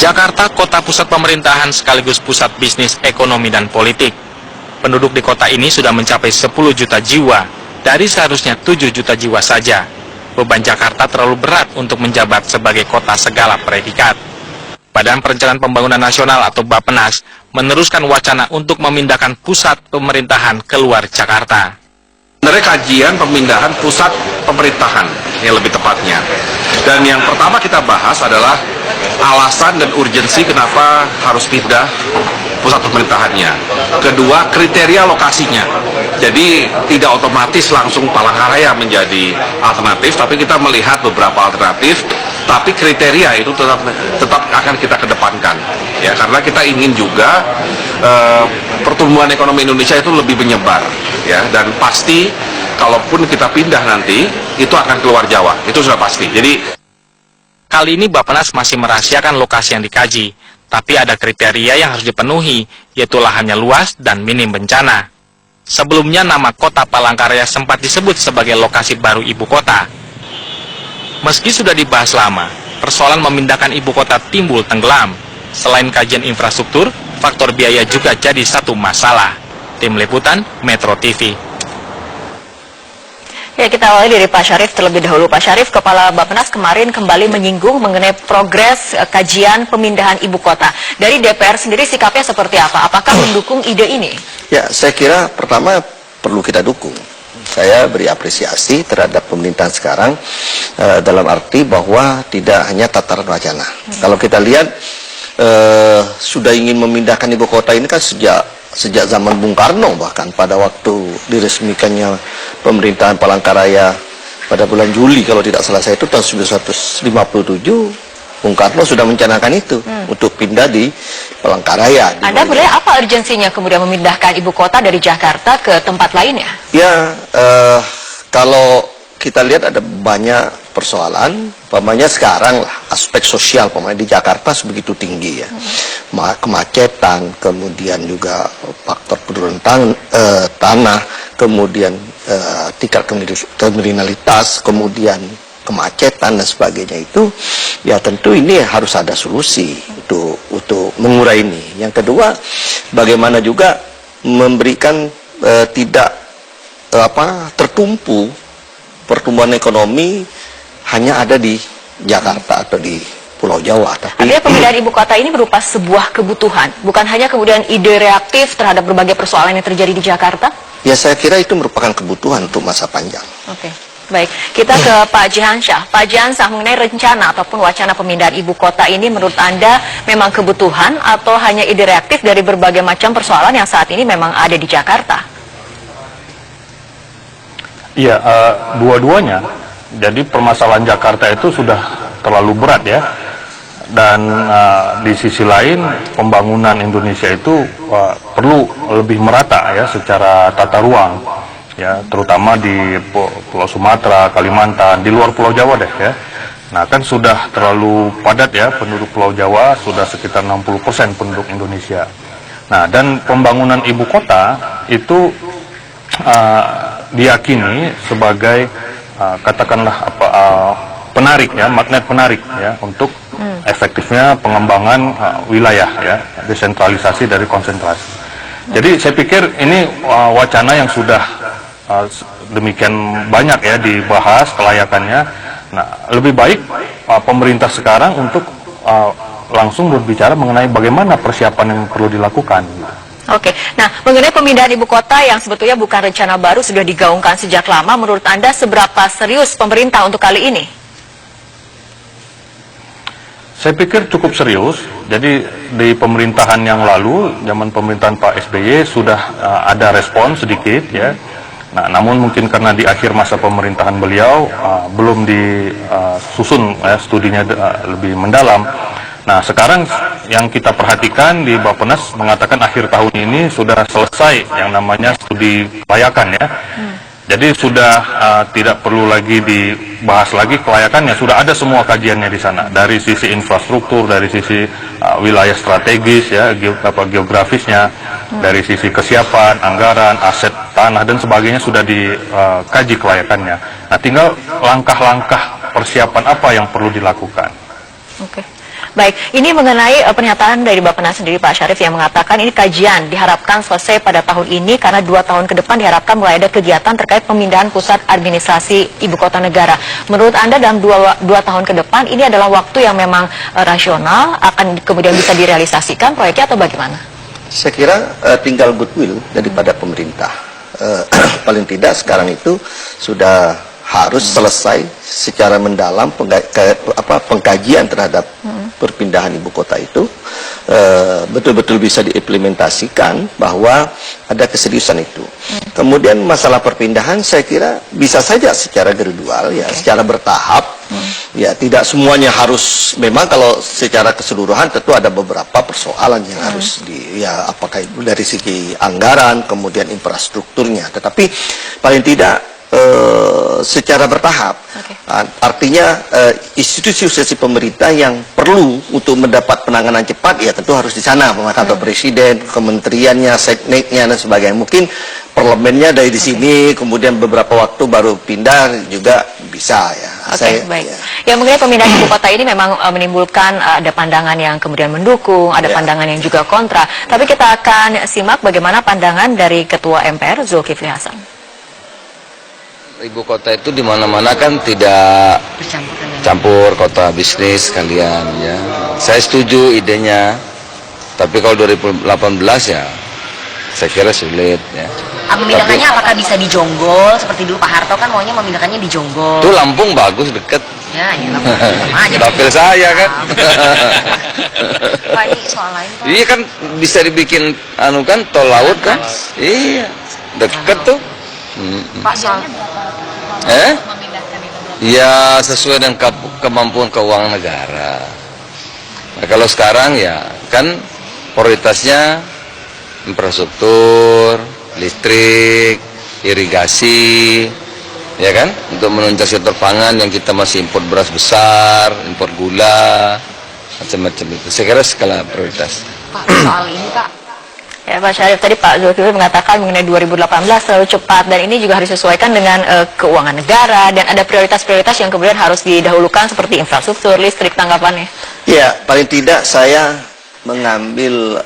Jakarta, kota pusat pemerintahan sekaligus pusat bisnis, ekonomi, dan politik. Penduduk di kota ini sudah mencapai 10 juta jiwa, dari seharusnya 7 juta jiwa saja. Beban Jakarta terlalu berat untuk menjabat sebagai kota segala predikat. Badan Perencanaan Pembangunan Nasional atau Bappenas meneruskan wacana untuk memindahkan pusat pemerintahan keluar Jakarta. Sebenarnya kajian pemindahan pusat pemerintahan yang lebih tepatnya. Dan yang pertama kita bahas adalah alasan dan urgensi kenapa harus pindah pusat pemerintahannya. Kedua, kriteria lokasinya. Jadi tidak otomatis langsung Palangkaraya menjadi alternatif, tapi kita melihat beberapa alternatif, tapi kriteria itu tetap akan kita kedepankan. Ya, karena kita ingin juga pertumbuhan ekonomi Indonesia itu lebih menyebar, ya, dan pasti kalaupun kita pindah nanti itu akan keluar Jawa, itu sudah pasti. Jadi kali ini Bappenas masih merahasiakan lokasi yang dikaji, tapi ada kriteria yang harus dipenuhi, yaitu lahannya luas dan minim bencana. Sebelumnya nama kota Palangkaraya sempat disebut sebagai lokasi baru ibu kota. Meski sudah dibahas lama, persoalan memindahkan ibu kota timbul tenggelam. Selain kajian infrastruktur, faktor biaya juga jadi satu masalah. Tim Liputan, Metro TV. Ya, kita awali dari Pak Syarif terlebih dahulu. Pak Syarif, Kepala Bappenas kemarin kembali menyinggung mengenai progres kajian pemindahan ibu kota. Dari DPR sendiri sikapnya seperti apa? Apakah mendukung ide ini? Ya, saya kira pertama perlu kita dukung. Saya beri apresiasi terhadap pemerintahan sekarang dalam arti bahwa tidak hanya tataran wacana. Kalau kita lihat sudah ingin memindahkan ibu kota ini kan sejak zaman Bung Karno, bahkan pada waktu diresmikannya pemerintahan Palangkaraya pada bulan Juli kalau tidak salah saya itu tahun 1957, Bung Karno sudah mencanangkan itu untuk pindah di Palangkaraya. Anda melihat apa urgensinya kemudian memindahkan ibu kota dari Jakarta ke tempat lainnya? Ya, kalau kita lihat ada banyak persoalan, umpamanya sekarang lah aspek sosial umpamanya di Jakarta sebegitu tinggi ya, kemacetan, kemudian juga faktor penurunan tanah, kemudian tingkat kriminalitas, kemudian kemacetan dan sebagainya itu, ya tentu ini harus ada solusi untuk mengurai ini. Yang kedua, bagaimana juga memberikan tidak tertumpu pertumbuhan ekonomi hanya ada di Jakarta atau di Pulau Jawa. Tapi artinya pemindahan ibu kota ini berupa sebuah kebutuhan, bukan hanya kemudian ide reaktif terhadap berbagai persoalan yang terjadi di Jakarta? Ya, saya kira itu merupakan kebutuhan untuk masa panjang. Oke, baik. Kita ke Pak Jihansyah. Pak Jihansyah, mengenai rencana ataupun wacana pemindahan ibu kota ini menurut Anda memang kebutuhan atau hanya ide reaktif dari berbagai macam persoalan yang saat ini memang ada di Jakarta? Iya, dua-duanya. Jadi permasalahan Jakarta itu sudah terlalu berat ya. Dan di sisi lain pembangunan Indonesia itu perlu lebih merata ya secara tata ruang. Ya, terutama di Pulau Sumatera, Kalimantan, di luar Pulau Jawa deh ya. Nah, kan sudah terlalu padat ya penduduk Pulau Jawa, sudah sekitar 60% penduduk Indonesia. Nah, dan pembangunan ibu kota itu diyakini sebagai katakanlah penarik ya, magnet penarik ya untuk efektifnya pengembangan wilayah ya, desentralisasi dari konsentrasi. Jadi saya pikir ini wacana yang sudah demikian banyak ya dibahas kelayakannya. Nah, lebih baik pemerintah sekarang untuk langsung berbicara mengenai bagaimana persiapan yang perlu dilakukan. Oke, nah mengenai pemindahan ibu kota yang sebetulnya bukan rencana baru, sudah digaungkan sejak lama, menurut Anda seberapa serius pemerintah untuk kali ini? Saya pikir cukup serius. Jadi di pemerintahan yang lalu, zaman pemerintahan Pak SBY sudah ada respon sedikit ya. Nah, namun mungkin karena di akhir masa pemerintahan beliau belum disusun studinya lebih mendalam. Nah, sekarang yang kita perhatikan di Bappenas mengatakan akhir tahun ini sudah selesai yang namanya studi kelayakan ya. Jadi sudah tidak perlu lagi dibahas lagi kelayakannya, sudah ada semua kajiannya di sana. Dari sisi infrastruktur, dari sisi wilayah strategis ya, geografisnya, dari sisi kesiapan, anggaran, aset tanah dan sebagainya sudah dikaji kelayakannya. Nah, tinggal langkah-langkah persiapan apa yang perlu dilakukan. Oke. Baik, ini mengenai pernyataan dari Bappenas sendiri Pak Syarif yang mengatakan ini kajian diharapkan selesai pada tahun ini karena 2 tahun ke depan diharapkan mulai ada kegiatan terkait pemindahan pusat administrasi ibu kota negara. Menurut Anda dalam 2 tahun ke depan ini adalah waktu yang memang rasional, akan kemudian bisa direalisasikan proyeknya atau bagaimana? Saya kira tinggal goodwill daripada pemerintah. Paling tidak sekarang itu sudah harus selesai secara mendalam pengkajian terhadap perpindahan ibu kota itu betul-betul bisa diimplementasikan bahwa ada keseriusan itu. Kemudian masalah perpindahan saya kira bisa saja secara gradual ya, secara bertahap. Ya, tidak semuanya harus, memang kalau secara keseluruhan tentu ada beberapa persoalan yang harus apakah itu dari segi anggaran, kemudian infrastrukturnya, tetapi paling tidak secara bertahap. Artinya institusi pemerintah yang perlu untuk mendapat penanganan cepat ya tentu harus di sana, kantor presiden, kementeriannya, sekneknya dan sebagainya. Mungkin parlemennya dari di sini, kemudian beberapa waktu baru pindah juga bisa ya. Baik. Ya mengenai pemindahan ibu kota ini memang menimbulkan ada pandangan yang kemudian mendukung, ada pandangan yang juga kontra. Tapi kita akan simak bagaimana pandangan dari Ketua MPR Zulkifli Hasan. Ibu kota itu di mana-mana kan tidak campur kota bisnis kalian ya. Saya setuju idenya. Tapi kalau 2018 ya saya kira sulit ya. Memindahkannya apakah bisa di Jonggol seperti dulu Pak Harto kan maunya memindahkannya di Jonggol. Itu Lampung bagus deket. Ya, Lampung sama aja. Dapil saya kan. Pak, ini soal lain Pak. Iya kan bisa dibikin kan tol laut kan. Iya deket tuh. Pak, soal ya sesuai dengan kemampuan keuangan negara. Nah, kalau sekarang ya kan prioritasnya infrastruktur, listrik, irigasi, ya kan, untuk menunjang sektor pangan yang kita masih impor beras besar, impor gula, macam-macam itu. Saya kira skala prioritas. Pak, soal ini Pak. Ya Pak Syarif, tadi Pak Zulkifli mengatakan mengenai 2018 terlalu cepat dan ini juga harus disesuaikan dengan keuangan negara dan ada prioritas-prioritas yang kemudian harus didahulukan seperti infrastruktur, listrik, tanggapannya. Ya, paling tidak saya mengambil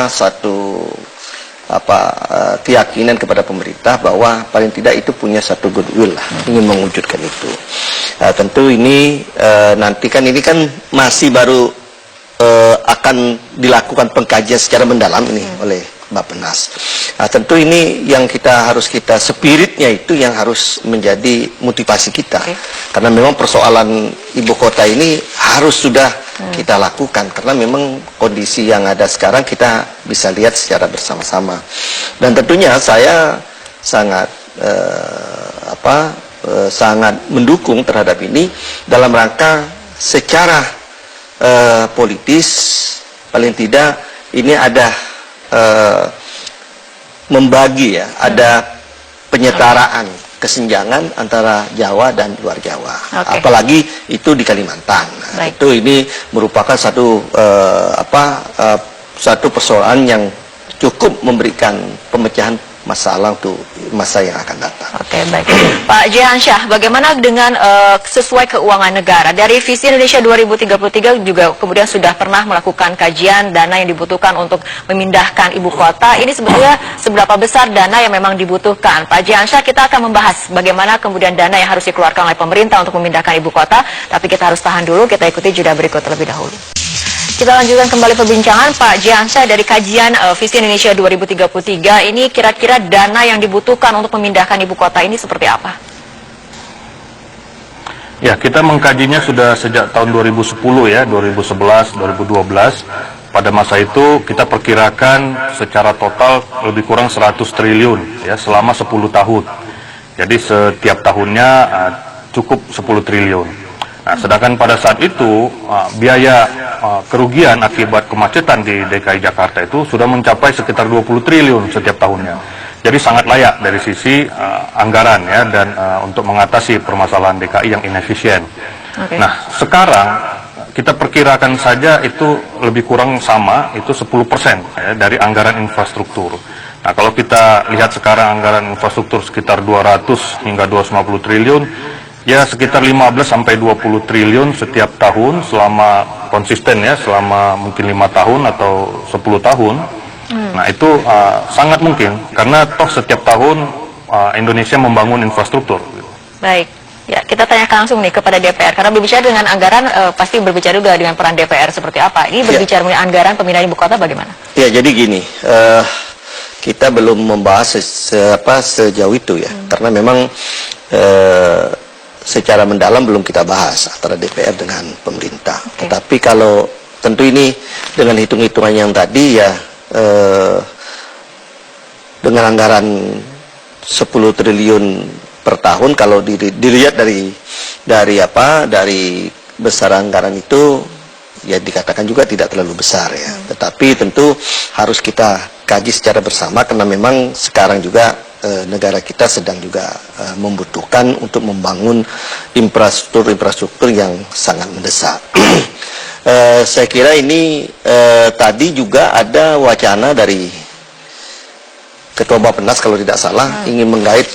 satu keyakinan kepada pemerintah bahwa paling tidak itu punya satu goodwill lah, ingin mewujudkan itu. Tentu ini nanti kan ini kan masih baru akan dilakukan pengkajian secara mendalam ini oleh Bappenas. Tentu ini yang harus kita spiritnya itu yang harus menjadi motivasi kita. Karena memang persoalan ibu kota ini harus sudah kita lakukan karena memang kondisi yang ada sekarang kita bisa lihat secara bersama-sama. Dan tentunya saya sangat sangat mendukung terhadap ini dalam rangka secara politis, paling tidak ini ada membagi ya, ada penyetaraan kesenjangan antara Jawa dan luar Jawa. Apalagi itu di Kalimantan. Itu ini merupakan satu satu persoalan yang cukup memberikan pemecahan masalah untuk masa yang akan datang. Baik. Pak Jihansyah, bagaimana dengan sesuai keuangan negara? Dari visi Indonesia 2033 juga kemudian sudah pernah melakukan kajian dana yang dibutuhkan untuk memindahkan ibu kota. Ini sebetulnya seberapa besar dana yang memang dibutuhkan? Pak Jihansyah, kita akan membahas bagaimana kemudian dana yang harus dikeluarkan oleh pemerintah untuk memindahkan ibu kota. Tapi kita harus tahan dulu, kita ikuti jeda berikut terlebih dahulu. Kita lanjutkan kembali perbincangan Pak Jihansyah dari kajian Visi Indonesia 2033 ini kira-kira dana yang dibutuhkan untuk memindahkan ibu kota ini seperti apa? Ya, kita mengkajinya sudah sejak tahun 2010 ya, 2011, 2012. Pada masa itu kita perkirakan secara total lebih kurang 100 triliun ya selama 10 tahun. Jadi setiap tahunnya cukup 10 triliun. Nah, sedangkan pada saat itu biaya kerugian akibat kemacetan di DKI Jakarta itu sudah mencapai sekitar 20 triliun setiap tahunnya. Jadi sangat layak dari sisi anggaran ya dan untuk mengatasi permasalahan DKI yang inefisien. Nah, sekarang kita perkirakan saja itu lebih kurang sama, itu 10% ya, dari anggaran infrastruktur. Nah, kalau kita lihat sekarang anggaran infrastruktur sekitar 200 hingga 250 triliun, Ya sekitar 15 sampai 20 triliun setiap tahun selama konsisten ya, selama mungkin 5 tahun atau 10 tahun. Nah itu sangat mungkin karena toh setiap tahun Indonesia membangun infrastruktur. Baik, ya kita tanyakan langsung nih kepada DPR karena berbicara dengan anggaran pasti berbicara juga dengan peran DPR seperti apa. Ini berbicara mengenai anggaran pemindahan ibu kota bagaimana? Ya jadi gini, kita belum membahas sejauh itu ya, karena memang secara mendalam belum kita bahas antara DPR dengan pemerintah. Tetapi kalau tentu ini dengan hitung-hitungan yang tadi ya, dengan anggaran 10 triliun per tahun, kalau dilihat dari besar anggaran itu ya dikatakan juga tidak terlalu besar ya. Tetapi tentu harus kita kaji secara bersama karena memang sekarang juga negara kita sedang juga membutuhkan untuk membangun infrastruktur yang sangat mendesak. Saya kira ini tadi juga ada wacana dari Ketua Bappenas kalau tidak salah ingin menggait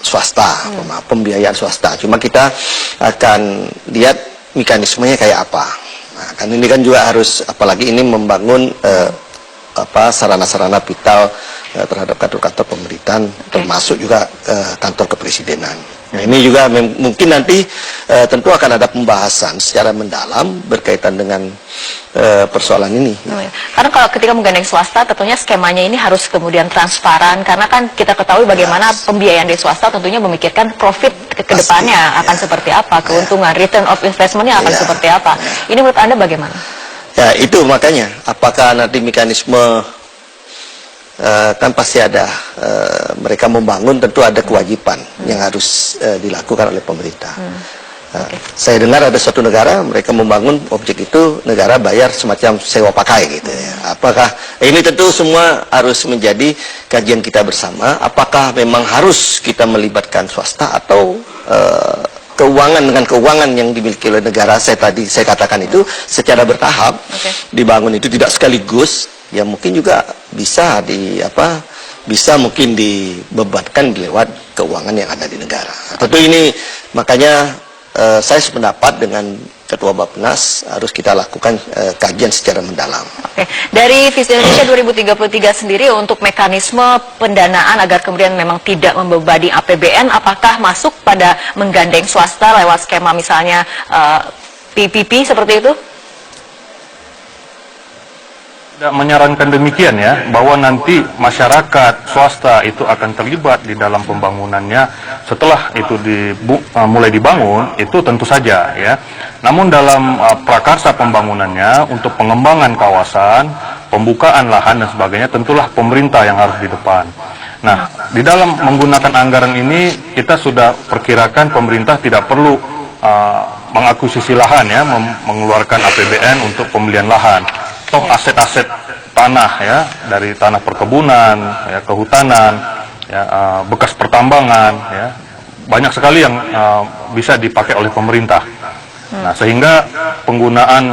swasta, pembiayaan swasta. Cuma kita akan lihat mekanismenya kayak apa. Nah, kan ini kan juga harus, apalagi ini membangun sarana-sarana vital terhadap kantor-kantor pemerintahan, termasuk juga kantor kepresidenan. Nah, ini juga mungkin nanti tentu akan ada pembahasan secara mendalam berkaitan dengan persoalan ini. Karena kalau ketika menggandeng swasta, tentunya skemanya ini harus kemudian transparan, karena kan kita ketahui bagaimana pembiayaan dari swasta tentunya memikirkan profit ke depannya akan seperti apa, keuntungan, return of investment-nya akan seperti apa. Ini menurut Anda bagaimana? Ya itu makanya, apakah nanti mekanisme kan pasti ada, mereka membangun tentu ada kewajiban yang harus dilakukan oleh pemerintah. Saya dengar ada suatu negara mereka membangun objek itu, negara bayar semacam sewa pakai gitu ya. Apakah ini tentu semua harus menjadi kajian kita bersama, apakah memang harus kita melibatkan swasta atau keuangan dengan keuangan yang dimiliki oleh negara. Saya katakan itu secara bertahap dibangun, itu tidak sekaligus. Ya mungkin juga bisa bisa mungkin dibebankan lewat keuangan yang ada di negara. Tentu ini makanya saya sependapat dengan Ketua Bappenas harus kita lakukan kajian secara mendalam. Dari Visi Indonesia 2033 sendiri untuk mekanisme pendanaan agar kemudian memang tidak membebani APBN, apakah masuk pada menggandeng swasta lewat skema misalnya PPP seperti itu? Tidak menyarankan demikian ya, bahwa nanti masyarakat swasta itu akan terlibat di dalam pembangunannya setelah itu mulai dibangun, itu tentu saja ya. Namun dalam prakarsa pembangunannya untuk pengembangan kawasan, pembukaan lahan dan sebagainya, tentulah pemerintah yang harus di depan. Nah, di dalam menggunakan anggaran ini kita sudah perkirakan pemerintah tidak perlu mengakuisisi lahan ya, mengeluarkan APBN untuk pembelian lahan. Toh aset-aset tanah ya, dari tanah perkebunan, ya, kehutanan, ya, bekas pertambangan, ya, banyak sekali yang bisa dipakai oleh pemerintah. Nah, sehingga penggunaan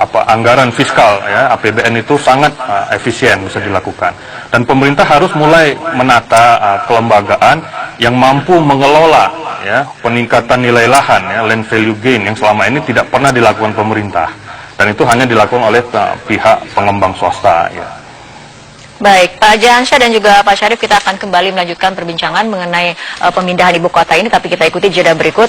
anggaran fiskal ya, APBN itu sangat efisien bisa dilakukan. Dan pemerintah harus mulai menata kelembagaan yang mampu mengelola ya, peningkatan nilai lahan ya, land value gain yang selama ini tidak pernah dilakukan pemerintah. Dan itu hanya dilakukan oleh pihak pengembang swasta ya. Baik, Pak Jahansyah dan juga Pak Syarif, kita akan kembali melanjutkan perbincangan mengenai pemindahan ibu kota ini, tapi kita ikuti jeda berikut.